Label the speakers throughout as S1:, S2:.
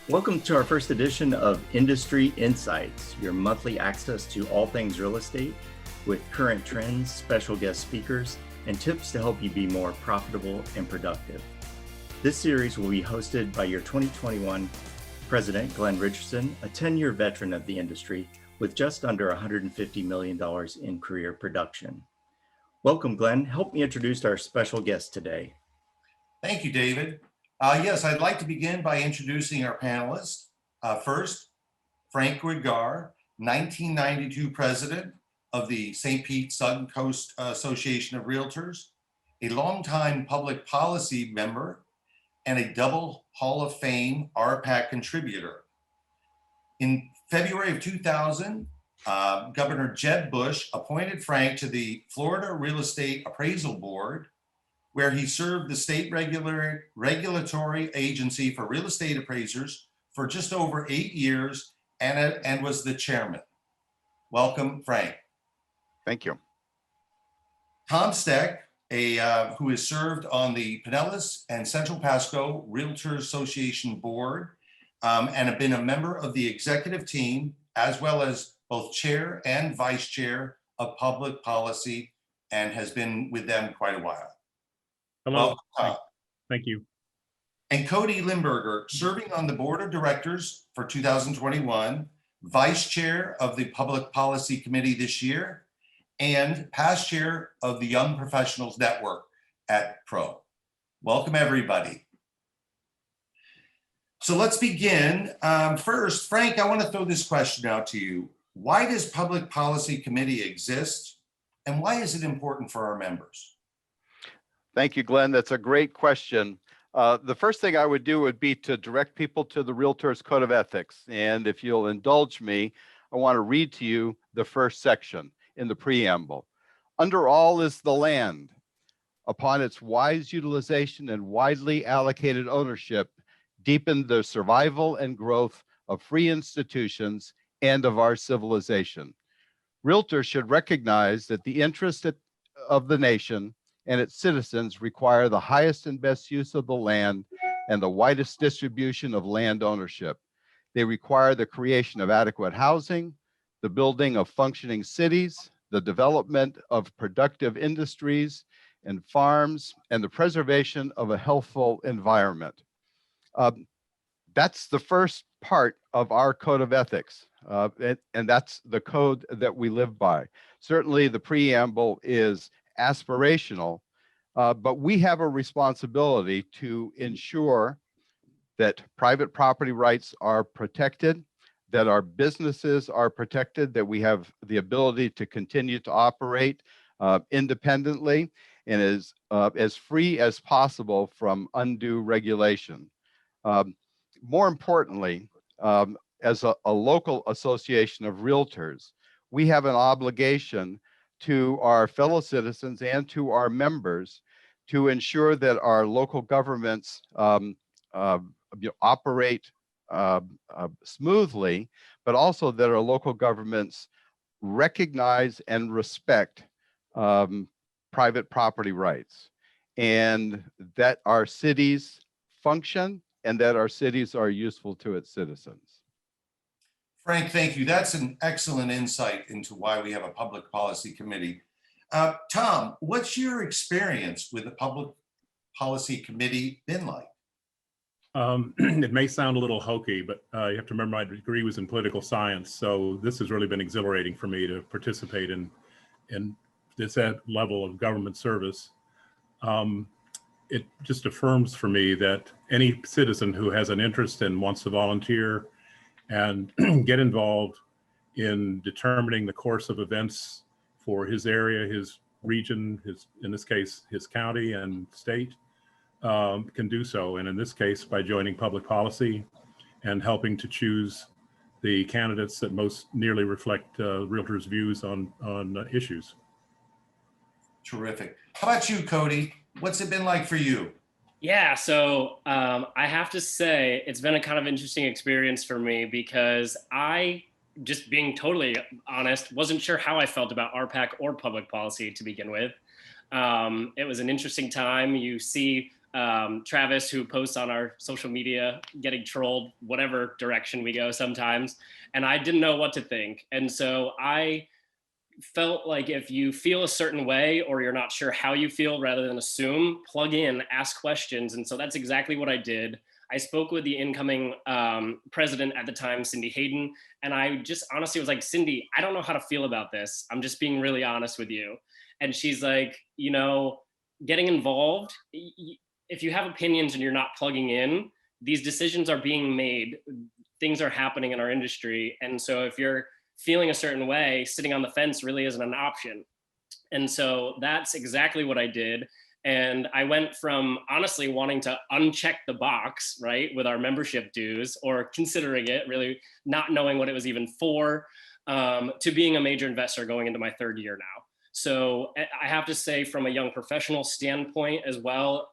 S1: Welcome to our first edition of Industry Insights, your monthly access to all things real estate with current trends, special guest speakers, and tips to help you be more profitable and productive. This series will be hosted by your 2021 President, Glen Richardson, a 10-year veteran of the industry with just under $150 million in career production. Welcome, Glen. Help me introduce our special guest today.
S2: Thank you, David. Yes, I'd like to begin by introducing our panelists. First, Frank Woodgar, 1992 president of the St. Pete Southern Coast Association of Realtors, a longtime public policy member, and a double Hall of Fame RPAC contributor. In February of 2000, Governor Jeb Bush appointed Frank to the Florida Real Estate Appraisal Board, where he served the state regulatory agency for real estate appraisers for just over 8 years and was the chairman. Welcome, Frank.
S3: Thank you.
S2: Tom Steck, who has served on the Pinellas and Central Pasco Realtor Association Board and have been a member of the executive team, as well as both chair and vice chair of public policy, and has been with them quite a while.
S4: Hello. Thank you.
S2: And Cody Limburger, serving on the board of directors for 2021, vice chair of the Public Policy Committee this year, and past chair of the Young Professionals Network at PRO. Welcome, everybody. So let's begin. First, Frank, I want to throw this question out to you. Why does Public Policy Committee exist, and why is it important for our members?
S3: Thank you, Glenn. That's a great question. The first thing I would do would be to direct people to the Realtors Code of Ethics. And if you'll indulge me, I want to read to you the first section in the preamble. Under all is the land. Upon its wise utilization and widely allocated ownership, deepen the survival and growth of free institutions and of our civilization. Realtors should recognize that the interest of the nation and its citizens require the highest and best use of the land and the widest distribution of land ownership. They require the creation of adequate housing, the building of functioning cities, the development of productive industries and farms, and the preservation of a healthful environment. That's the first part of our code of ethics, and that's the code that we live by. Certainly the preamble is aspirational, but we have a responsibility to ensure that private property rights are protected, that our businesses are protected, that we have the ability to continue to operate independently and as free as possible from undue regulation. More importantly, as a local association of realtors, we have an obligation to our fellow citizens and to our members to ensure that our local governments operate smoothly, but also that our local governments recognize and respect private property rights, and that our cities function and that our cities are useful to its citizens.
S2: Frank, thank you. That's an excellent insight into why we have a public policy committee. Tom, what's your experience with the public policy committee been like?
S4: It may sound a little hokey, but you have to remember my degree was in political science. So this has really been exhilarating for me to participate in this level of government service. It just affirms for me that any citizen who has an interest and wants to volunteer and get involved in determining the course of events for his area, his region, in this case, his county and state, can do so. And in this case, by joining public policy and helping to choose the candidates that most nearly reflect realtors' views on issues.
S2: Terrific. How about you, Cody? What's it been like for you?
S5: Yeah, so I have to say it's been a kind of interesting experience for me because I, just being totally honest, wasn't sure how I felt about RPAC or public policy to begin with. It was an interesting time. You see Travis, who posts on our social media, getting trolled whatever direction we go sometimes. And I didn't know what to think. And so I felt like if you feel a certain way or you're not sure how you feel, rather than assume, plug in, ask questions. And so that's exactly what I did. I spoke with the incoming president at the time, Cindy Hayden, and I just honestly was like, Cindy, I don't know how to feel about this. I'm just being really honest with you. And she's like, you know, getting involved, if you have opinions and you're not plugging in, these decisions are being made, things are happening in our industry. And so if you're feeling a certain way, sitting on the fence really isn't an option. And so that's exactly what I did. And I went from honestly wanting to uncheck the box, right, with our membership dues, or considering it, really not knowing what it was even for, to being a major investor going into my third year now. So I have to say, from a young professional standpoint as well,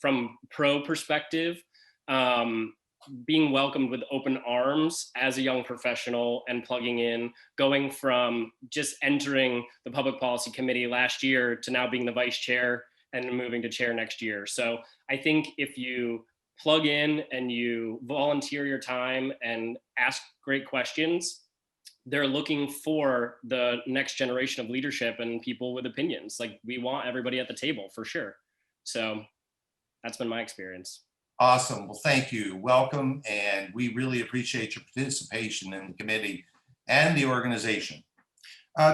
S5: from pro perspective, being welcomed with open arms as a young professional and plugging in, going from just entering the public policy committee last year to now being the vice chair and moving to chair next year. So I think if you plug in and you volunteer your time and ask great questions, they're looking for the next generation of leadership and people with opinions. Like, we want everybody at the table for sure. So that's been my experience.
S2: Awesome. Well, thank you. Welcome. And we really appreciate your participation in the committee and the organization.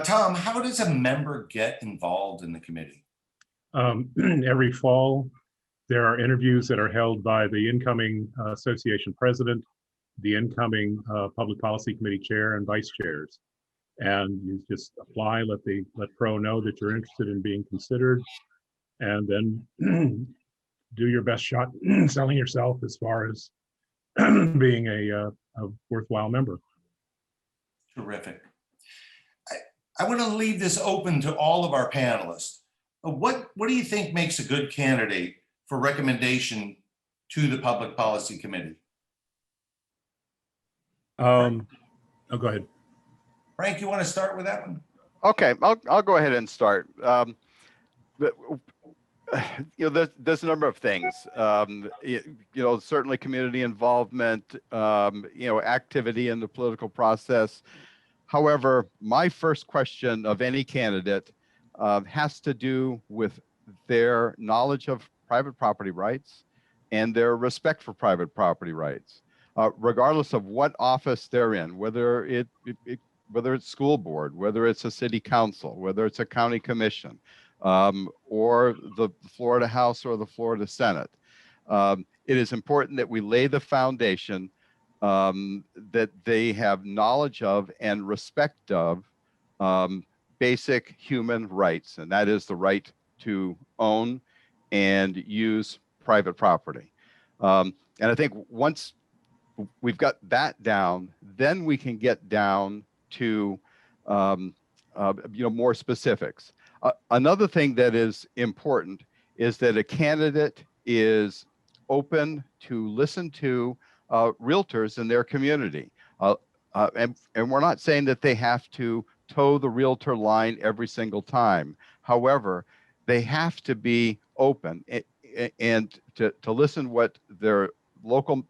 S2: Tom, how does a member get involved in the committee?
S4: Every fall, there are interviews that are held by the incoming association president, the incoming public policy committee chair and vice chairs. And you just apply, let pro know that you're interested in being considered, and then do your best shot selling yourself as far as being a worthwhile member.
S2: Terrific. I want to leave this open to all of our panelists. What do you think makes a good candidate for recommendation to the Public Policy Committee?
S4: Oh, go ahead.
S2: Frank, you want to start with that one?
S3: Okay, I'll go ahead and start. There's a number of things. Certainly community involvement, activity in the political process. However, my first question of any candidate has to do with their knowledge of private property rights and their respect for private property rights, regardless of what office they're in, whether it's school board, whether it's a city council, whether it's a county commission, or the Florida House or the Florida Senate. It is important that we lay the foundation that they have knowledge of and respect of basic human rights, and that is the right to own and use private property. And I think once we've got that down, then we can get down to more specifics. Another thing that is important is that a candidate is open to listen to realtors in their community. And we're not saying that they have to toe the realtor line every single time. However, they have to be open and to listen what their local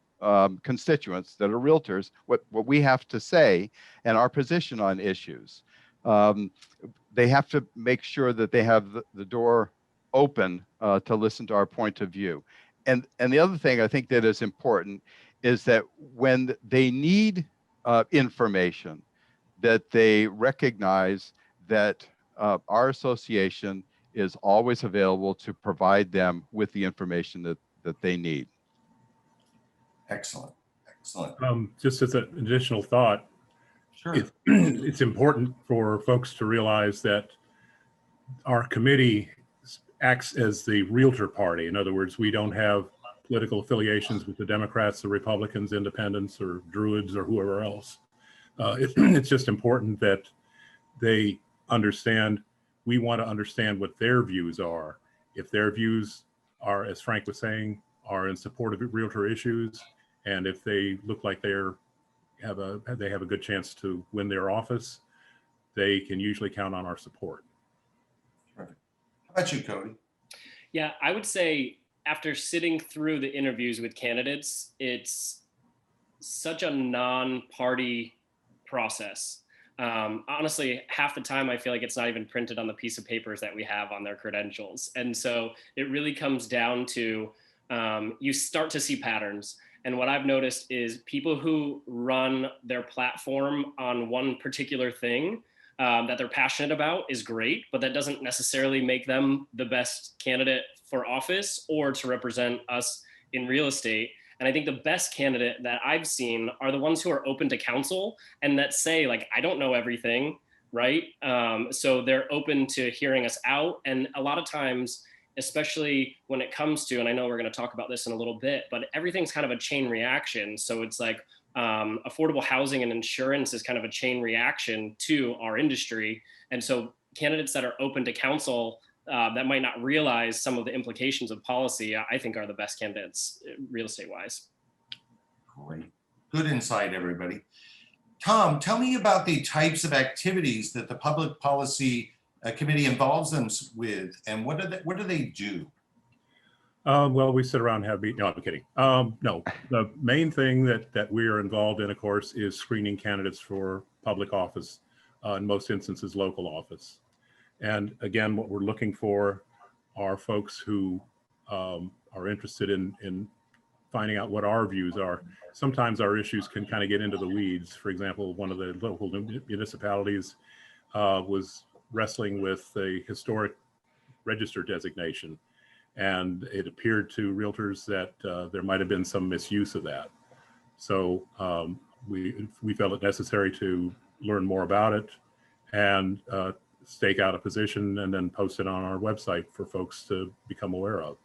S3: constituents that are realtors, what we have to say and our position on issues. They have to make sure that they have the door open to listen to our point of view. And the other thing I think that is important is that when they need information, that they recognize that our association is always available to provide them with the information that they need.
S2: Excellent, excellent.
S4: Just as an additional thought,
S2: Sure.
S4: It's important for folks to realize that our committee acts as the realtor party. In other words, we don't have political affiliations with the Democrats, the Republicans, Independents, or Druids, or whoever else. It's just important that they understand, we want to understand what their views are. If their views are, as Frank was saying, are in support of realtor issues, and if they look like they have a good chance to win their office, they can usually count on our support.
S2: Perfect. How about you, Cody?
S5: Yeah, I would say after sitting through the interviews with candidates, it's such a non-party process. Honestly, half the time I feel like it's not even printed on the piece of papers that we have on their credentials. And so it really comes down to, you start to see patterns. And what I've noticed is people who run their platform on one particular thing that they're passionate about is great, but that doesn't necessarily make them the best candidate for office or to represent us in real estate. And I think the best candidate that I've seen are the ones who are open to counsel and that say, like, I don't know everything, right? So they're open to hearing us out. And a lot of times, especially when it comes to, and I know we're going to talk about this in a little bit, but everything's kind of a chain reaction. So it's like affordable housing and insurance is kind of a chain reaction to our industry. And so candidates that are open to counsel that might not realize some of the implications of policy, I think are the best candidates real estate wise.
S2: Great. Good insight, everybody. Tom, tell me about the types of activities that the Public Policy Committee involves them with, and what do they do?
S4: Well, we sit around and have meetings. No, I'm kidding. No, the main thing that we are involved in, of course, is screening candidates for public office, in most instances, local office. And again, what we're looking for are folks who are interested in finding out what our views are. Sometimes our issues can kind of get into the weeds. For example, one of the local municipalities was wrestling with a historic register designation. And it appeared to realtors that there might have been some misuse of that. So we felt it necessary to learn more about it and stake out a position and then post it on our website for folks to become aware of.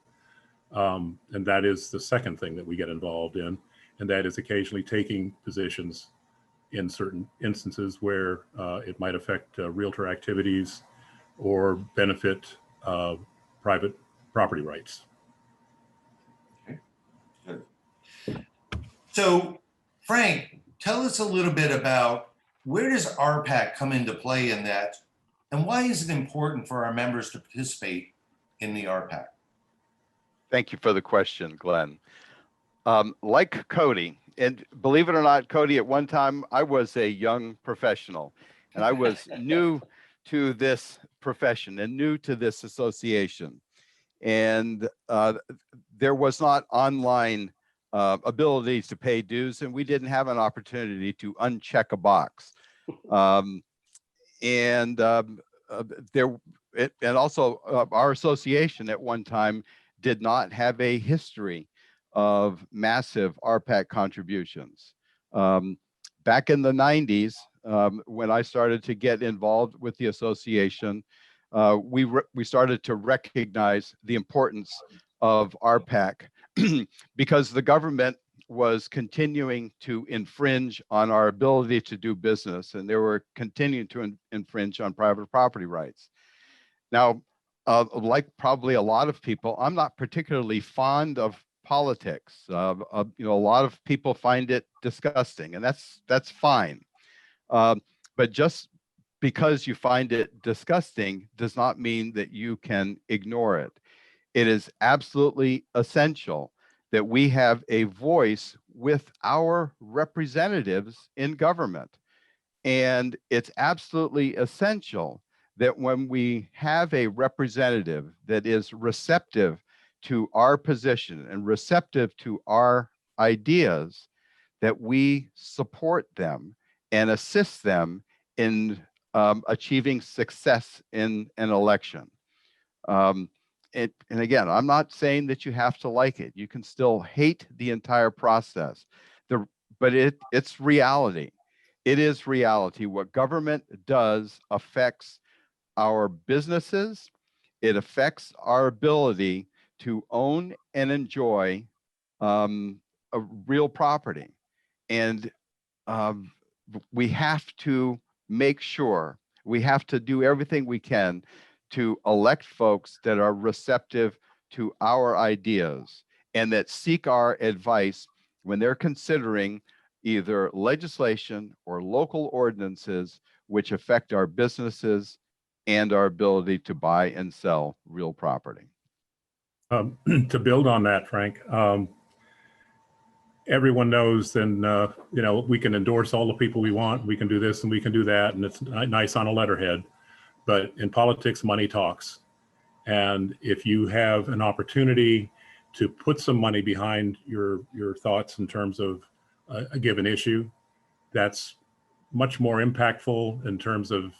S4: And that is the second thing that we get involved in. And that is occasionally taking positions in certain instances where it might affect realtor activities or benefit private property rights.
S2: Okay, good. So, Frank, tell us a little bit about where does RPAC come into play in that, and why is it important for our members to participate in the RPAC?
S3: Thank you for the question, Glenn. Like Cody, and believe it or not, Cody, at one time I was a young professional and I was new to this profession and new to this association. And there was not online ability to pay dues, and we didn't have an opportunity to uncheck a box. And also our association at one time did not have a history of massive RPAC contributions. Back in the 90s, when I started to get involved with the association, we started to recognize the importance of RPAC because the government was continuing to infringe on our ability to do business, and they were continuing to infringe on private property rights. Now, like probably a lot of people, I'm not particularly fond of politics. A lot of people find it disgusting, and that's fine. But just because you find it disgusting does not mean that you can ignore it. It is absolutely essential that we have a voice with our representatives in government. And it's absolutely essential that when we have a representative that is receptive to our position and receptive to our ideas, that we support them and assist them in achieving success in an election. And again, I'm not saying that you have to like it. You can still hate the entire process, but it's reality. It is reality. What government does affects our businesses. It affects our ability to own and enjoy a real property. And we have to make sure, we have to do everything we can to elect folks that are receptive to our ideas and that seek our advice when they're considering either legislation or local ordinances which affect our businesses and our ability to buy and sell real property.
S4: To build on that, Frank, everyone knows, and you know, we can endorse all the people we want. We can do this and we can do that, and it's nice on a letterhead. But in politics, money talks. And if you have an opportunity to put some money behind your thoughts in terms of a given issue, that's much more impactful in terms of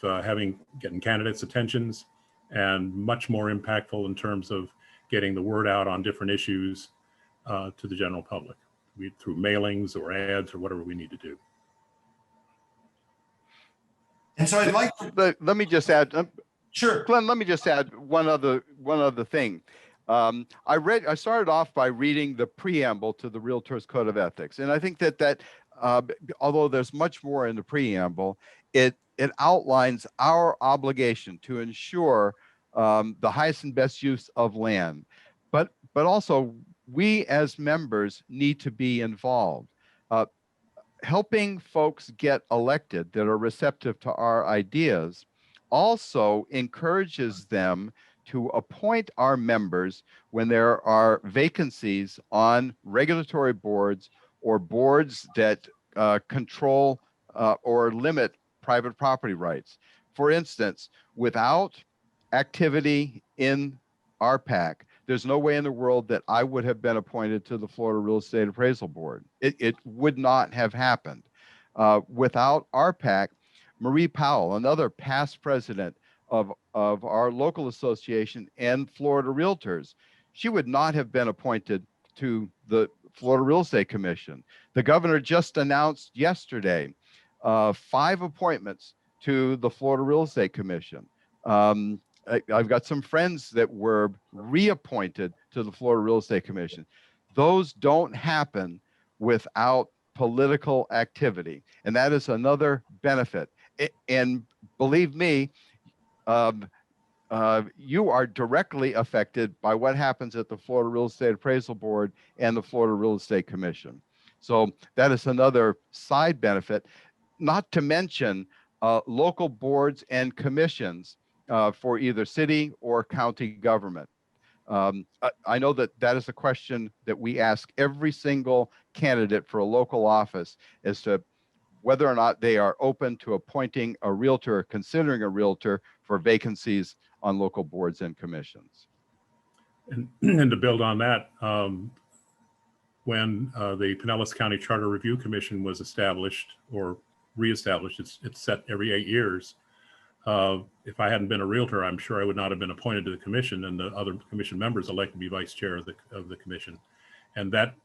S4: getting candidates' attentions, and much more impactful in terms of getting the word out on different issues to the general public through mailings or ads or whatever we need to do.
S2: And so I'd like to,
S3: Let me just add,
S2: sure.
S3: Glenn, let me just add one other thing. I started off by reading the preamble to the Realtors Code of Ethics. And I think that although there's much more in the preamble, it outlines our obligation to ensure the highest and best use of land. But also, we as members need to be involved. Helping folks get elected that are receptive to our ideas also encourages them to appoint our members when there are vacancies on regulatory boards or boards that control or limit private property rights. For instance, without activity in RPAC, there's no way in the world that I would have been appointed to the Florida Real Estate Appraisal Board. It would not have happened. Without RPAC, Marie Powell, another past president of our local association and Florida Realtors, she would not have been appointed to the Florida Real Estate Commission. The governor just announced yesterday 5 appointments to the Florida Real Estate Commission. I've got some friends that were reappointed to the Florida Real Estate Commission. Those don't happen without political activity, and that is another benefit. And believe me, you are directly affected by what happens at the Florida Real Estate Appraisal Board and the Florida Real Estate Commission. So that is another side benefit, not to mention local boards and commissions for either city or county government. I know that is a question that we ask every single candidate for a local office as to whether or not they are open to appointing a realtor or considering a realtor for vacancies on local boards and commissions.
S4: And to build on that, when the Pinellas County Charter Review Commission was established or reestablished, it's set every 8 years. If I hadn't been a realtor, I'm sure I would not have been appointed to the commission, and the other commission members elect to be vice chair of the commission. And that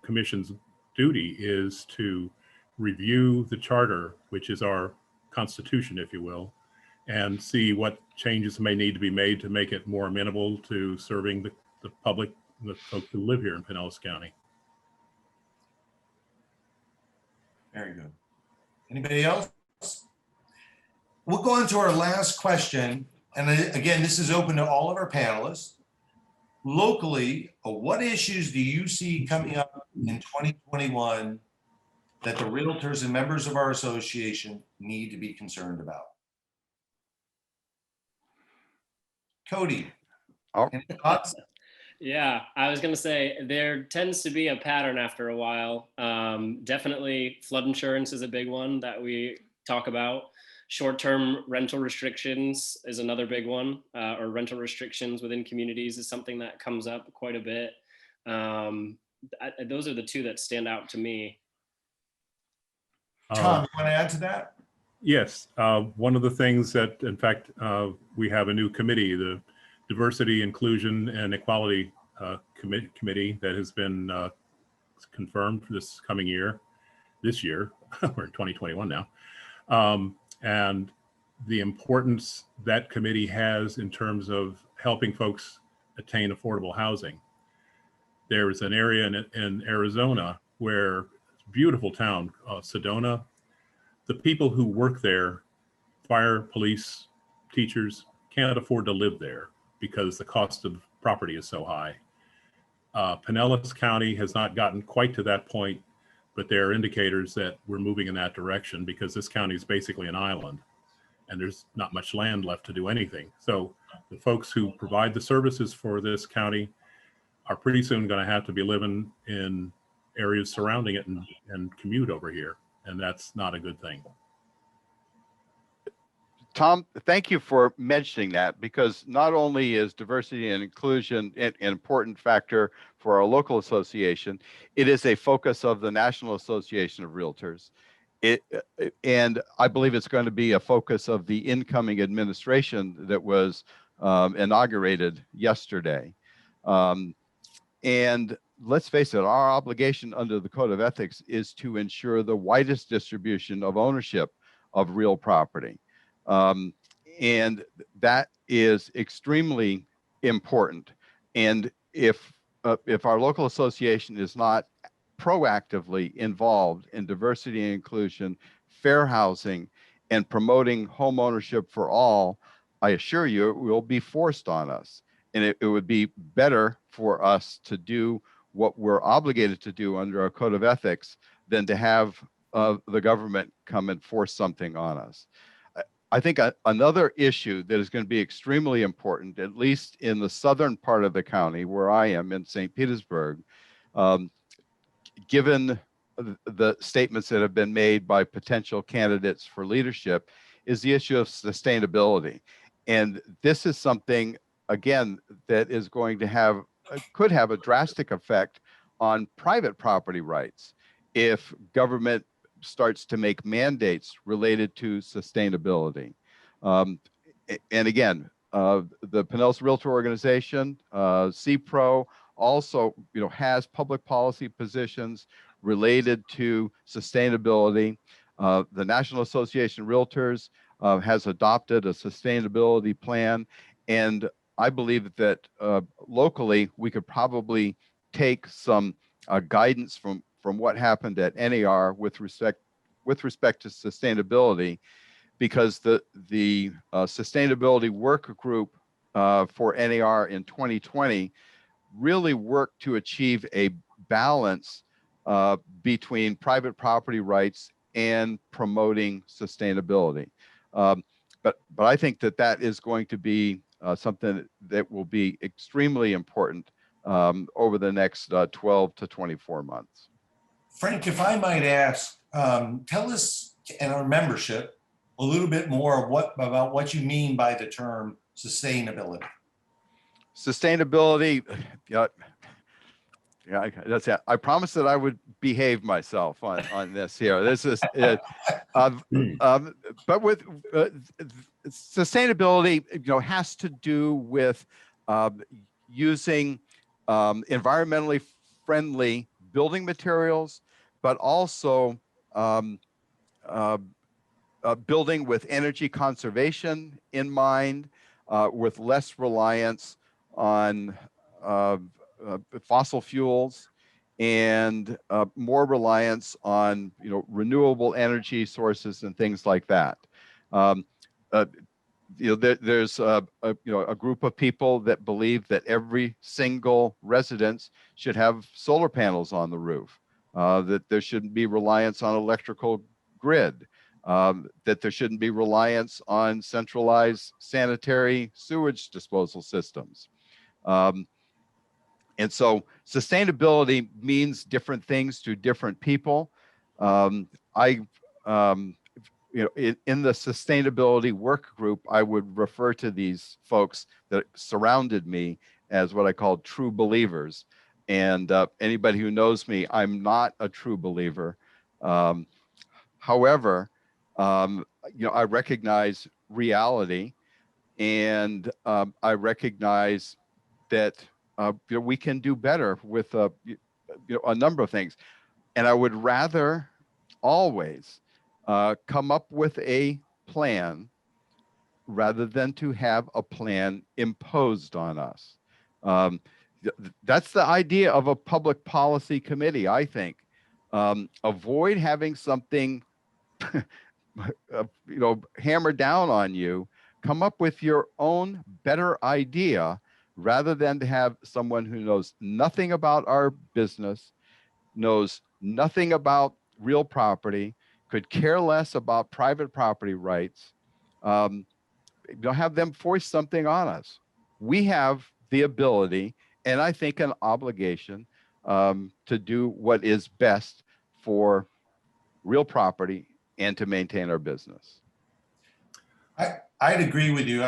S4: commission's duty is to review the charter, which is our constitution, if you will, and see what changes may need to be made to make it more amenable to serving the public, the folks who live here in Pinellas County.
S2: Very good. Anybody else? We'll go on to our last question. And again, this is open to all of our panelists. Locally, what issues do you see coming up in 2021 that the realtors and members of our association need to be concerned about? Cody, any thoughts?
S5: Yeah, I was going to say there tends to be a pattern after a while. Definitely flood insurance is a big one that we talk about. Short-term rental restrictions is another big one, or rental restrictions within communities is something that comes up quite a bit. Those are the two that stand out to me.
S2: Tom, you want to add to that?
S4: Yes. One of the things that, in fact, we have a new committee, the Diversity, Inclusion, and Equality Committee that has been confirmed for this coming year. This year, we're in 2021 now. And the importance that committee has in terms of helping folks attain affordable housing. There is an area in Arizona where it's a beautiful town, Sedona. The people who work there, fire, police, teachers, can't afford to live there because the cost of property is so high. Pinellas County has not gotten quite to that point, but there are indicators that we're moving in that direction because this county is basically an island and there's not much land left to do anything. So the folks who provide the services for this county are pretty soon going to have to be living in areas surrounding it and commute over here. And that's not a good thing.
S3: Tom, thank you for mentioning that, because not only is diversity and inclusion an important factor for our local association, it is a focus of the National Association of Realtors. And I believe it's going to be a focus of the incoming administration that was inaugurated yesterday. And let's face it, our obligation under the Code of Ethics is to ensure the widest distribution of ownership of real property. And that is extremely important. And if our local association is not proactively involved in diversity and inclusion, fair housing, and promoting home ownership for all, I assure you it will be forced on us. And it would be better for us to do what we're obligated to do under our Code of Ethics than to have the government come and force something on us. I think another issue that is going to be extremely important, at least in the southern part of the county where I am in St. Petersburg, given the statements that have been made by potential candidates for leadership, is the issue of sustainability. And this is something, again, that is going to have, could have a drastic effect on private property rights if government starts to make mandates related to sustainability. And again, the Pinellas Realtor Organization, CPRO, also has public policy positions related to sustainability. The National Association of Realtors has adopted a sustainability plan, and I believe that locally we could probably take some guidance from what happened at NAR with respect to sustainability, because the sustainability work group for NAR in 2020 really worked to achieve a balance between private property rights and promoting sustainability. But I think that is going to be something that will be extremely important over the next 12 to 24 months.
S2: Frank, if I might ask, tell us and our membership a little bit more about what you mean by the term sustainability.
S3: Sustainability, yeah, that's it. I promised that I would behave myself on this here. This is, but with sustainability, has to do with using environmentally friendly building materials, but also building with energy conservation in mind, with less reliance on fossil fuels and more reliance on renewable energy sources and things like that. There's a group of people that believe that every single residence should have solar panels on the roof, that there shouldn't be reliance on electrical grid, that there shouldn't be reliance on centralized sanitary sewage disposal systems. And so sustainability means different things to different people. In the sustainability work group, I would refer to these folks that surrounded me as what I call true believers. And anybody who knows me, I'm not a true believer. However, I recognize reality, and I recognize that we can do better with a number of things. And I would rather always come up with a plan rather than to have a plan imposed on us. That's the idea of a public policy committee, I think. Avoid having something hammered down on you. Come up with your own better idea rather than to have someone who knows nothing about our business, knows nothing about real property, could care less about private property rights. Have them force something on us. We have the ability and I think an obligation to do what is best for real property and to maintain our business.
S2: I'd agree with you.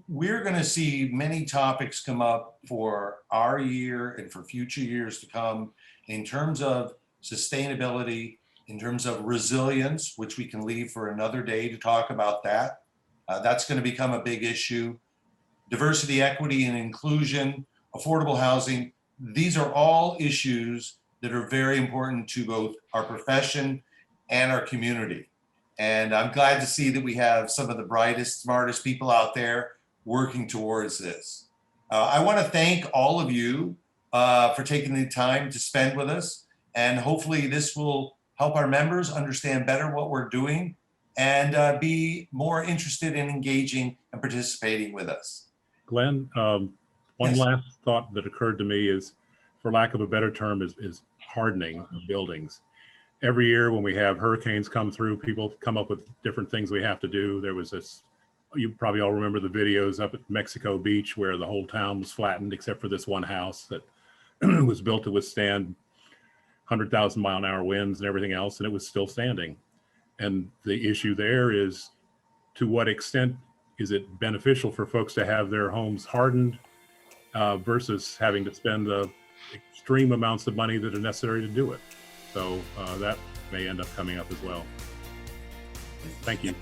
S2: We're going to see many topics come up for our year and for future years to come in terms of sustainability, in terms of resilience, which we can leave for another day to talk about that. That's going to become a big issue. Diversity, equity, and inclusion, affordable housing. These are all issues that are very important to both our profession and our community. And I'm glad to see that we have some of the brightest, smartest people out there working towards this. I want to thank all of you for taking the time to spend with us. And hopefully this will help our members understand better what we're doing and be more interested in engaging and participating with us.
S4: Glenn, one
S2: Yes.
S4: last thought that occurred to me is, for lack of a better term, is hardening of buildings. Every year when we have hurricanes come through, people come up with different things we have to do. There was this, you probably all remember the videos up at Mexico Beach where the whole town was flattened except for this one house that was built to withstand 100,000 mile an hour winds and everything else, and it was still standing. And the issue there is, to what extent is it beneficial for folks to have their homes hardened versus having to spend the extreme amounts of money that are necessary to do it? So that may end up coming up as well. Thank you.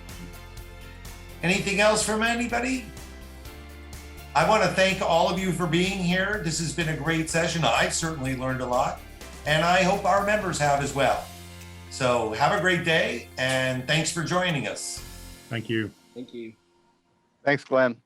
S2: Anything else from anybody? I want to thank all of you for being here. This has been a great session. I've certainly learned a lot, and I hope our members have as well. So have a great day, and thanks for joining us.
S4: Thank you.
S5: Thank you.
S3: Thanks, Glenn.